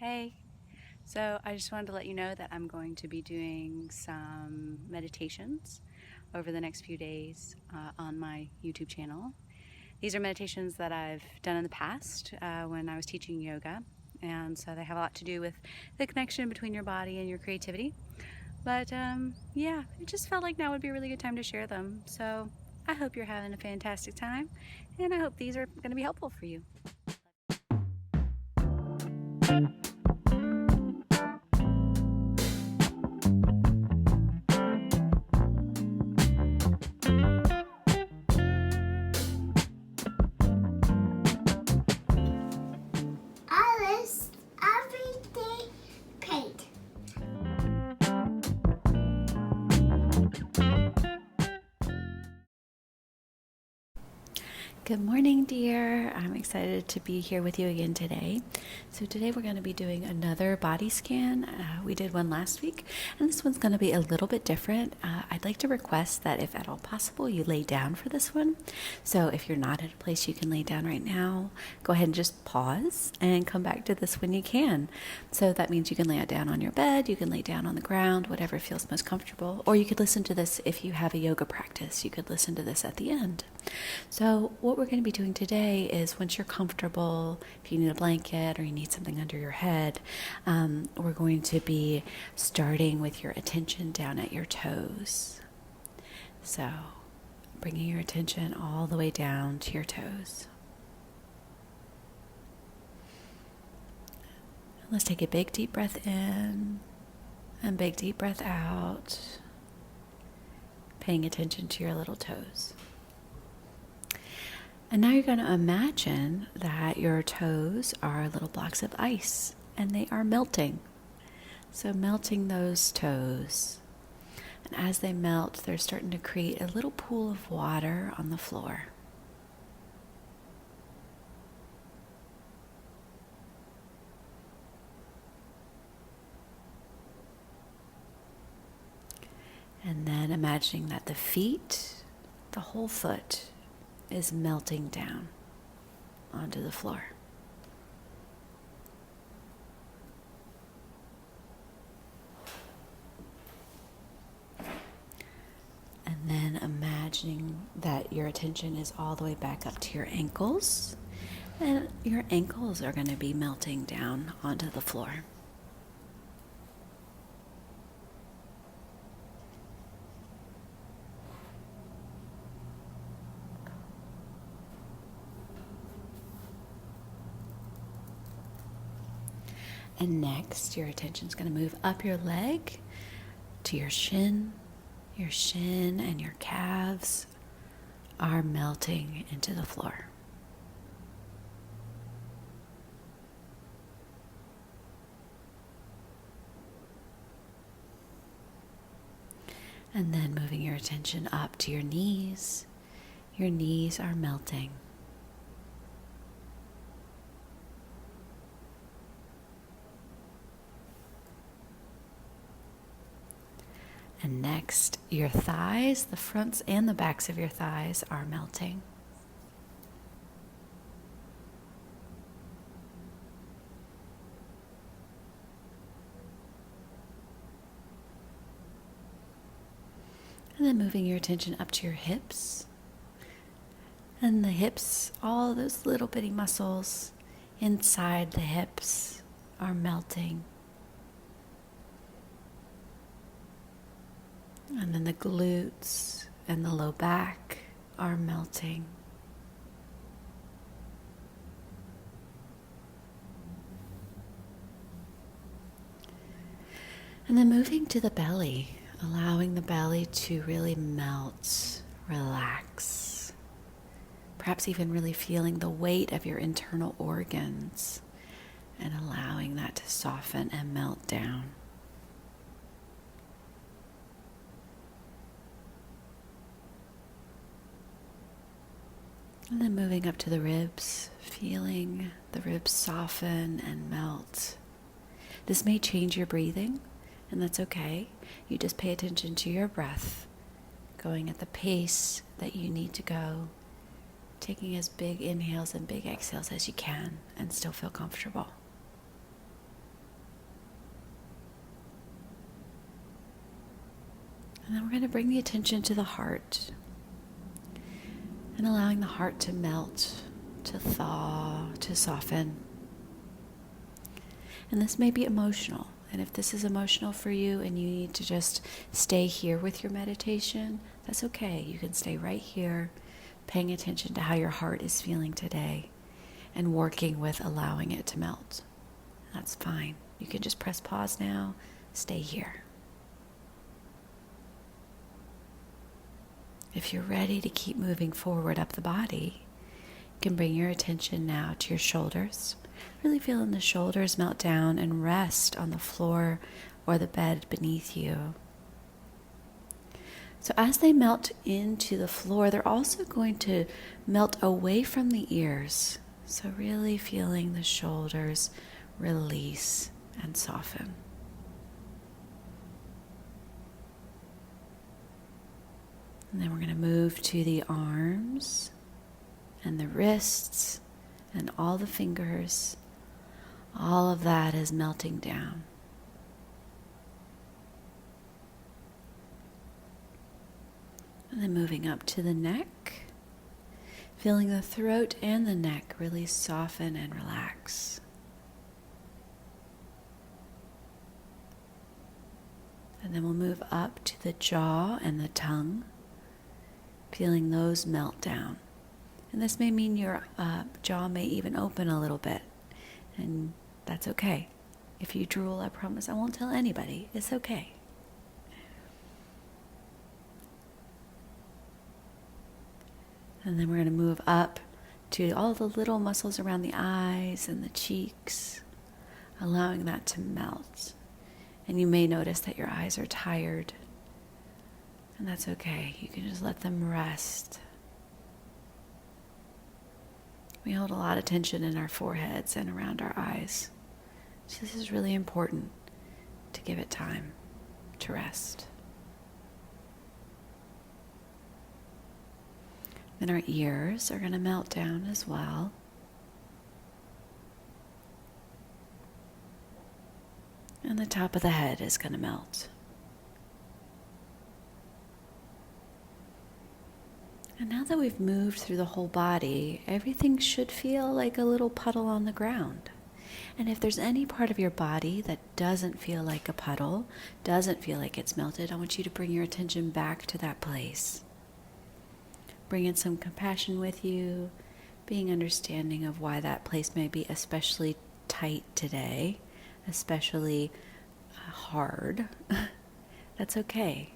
Hey, so I just wanted to let you know that I'm going to be doing some meditations over the next few days on my YouTube channel. These are meditations that I've done in the past when I was teaching yoga, and so they have a lot to do with the connection between your body and your creativity. But yeah, it just felt like now would be a really good time to share them. So I hope you're having a fantastic time, and I hope these are going to be helpful for you. Alice, everyday paint. Good morning, dear. I'm excited to be here with you again today. So today we're going to be doing another body scan. We did one last week, and this one's going to be a little bit different. I'd like to request that if at all possible, you lay down for this one. So if you're not at a place you can lay down right now, go ahead and just pause and come back to this when you can. So that means you can lay it down on your bed, you can lay down on the ground, whatever feels most comfortable, or you could listen to this if you have a yoga practice. You could listen to this at the end. So what we're going to be doing today is, once you're comfortable, if you need a blanket or you need something under your head, we're going to be starting with your attention down at your toes. So bringing your attention all the way down to your toes. Let's take a big deep breath in and big deep breath out, paying attention to your little toes. And now you're going to imagine that your toes are little blocks of ice and they are melting. So melting those toes. And as they melt, they're starting to create a little pool of water on the floor. And then imagining that the feet, the whole foot, is melting down onto the floor. And then imagining that your attention is all the way back up to your ankles, and your ankles are going to be melting down onto the floor. And next, your attention is going to move up your leg to your shin. Your shin and your calves are melting into the floor. And then moving your attention up to your knees. Your knees are melting. And next, your thighs, the fronts and the backs of your thighs are melting. And then moving your attention up to your hips. And the hips, all those little bitty muscles inside the hips are melting. And then the glutes and the low back are melting. And then moving to the belly, allowing the belly to really melt, relax. Perhaps even really feeling the weight of your internal organs and allowing that to soften and melt down. And then moving up to the ribs, feeling the ribs soften and melt. This may change your breathing, and that's okay. You just pay attention to your breath, going at the pace that you need to go, taking as big inhales and big exhales as you can, and still feel comfortable. And then we're going to bring the attention to the heart and allowing the heart to melt, to thaw, to soften. And this may be emotional. And if this is emotional for you and you need to just stay here with your meditation, that's okay. You can stay right here, paying attention to how your heart is feeling today and working with allowing it to melt. That's fine. You can just press pause now, stay here. If you're ready to keep moving forward up the body, you can bring your attention now to your shoulders. Really feeling the shoulders melt down and rest on the floor or the bed beneath you. So as they melt into the floor, they're also going to melt away from the ears. So really feeling the shoulders release and soften. And then we're going to move to the arms and the wrists and all the fingers. All of that is melting down. And then moving up to the neck, feeling the throat and the neck really soften and relax. And then we'll move up to the jaw and the tongue, feeling those melt down. And this may mean your jaw may even open a little bit. And that's okay. If you drool, I promise I won't tell anybody. It's okay. And then we're going to move up to all the little muscles around the eyes and the cheeks, allowing that to melt. And you may notice that your eyes are tired. And that's okay. You can just let them rest. We hold a lot of tension in our foreheads and around our eyes. So this is really important to give it time to rest. Then our ears are going to melt down as well. And the top of the head is going to melt. And now that we've moved through the whole body, everything should feel like a little puddle on the ground. And if there's any part of your body that doesn't feel like a puddle, doesn't feel like it's melted, I want you to bring your attention back to that place. Bring in some compassion with you, being understanding of why that place may be especially tight today, especially hard. That's okay.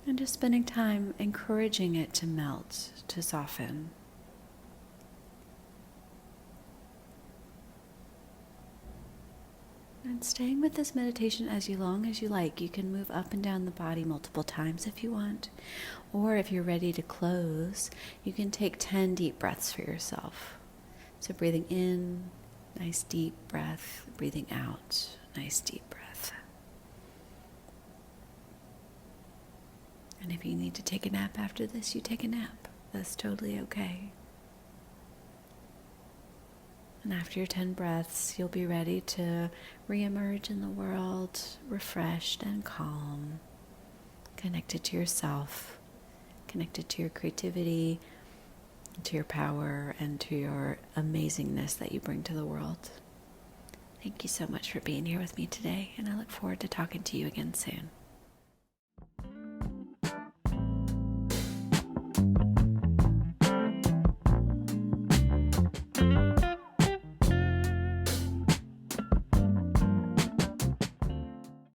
And just spending time encouraging it to melt, to soften. And staying with this meditation as long as you like. You can move up and down the body multiple times if you want. Or if you're ready to close, you can take 10 deep breaths for yourself. So breathing in, nice deep breath. Breathing out, nice deep breath. And if you need to take a nap after this, you take a nap. That's totally okay. And after your 10 breaths, you'll be ready to reemerge in the world, refreshed and calm, connected to yourself, connected to your creativity, to your power, and to your amazingness that you bring to the world. Thank you so much for being here with me today, and I look forward to talking to you again soon.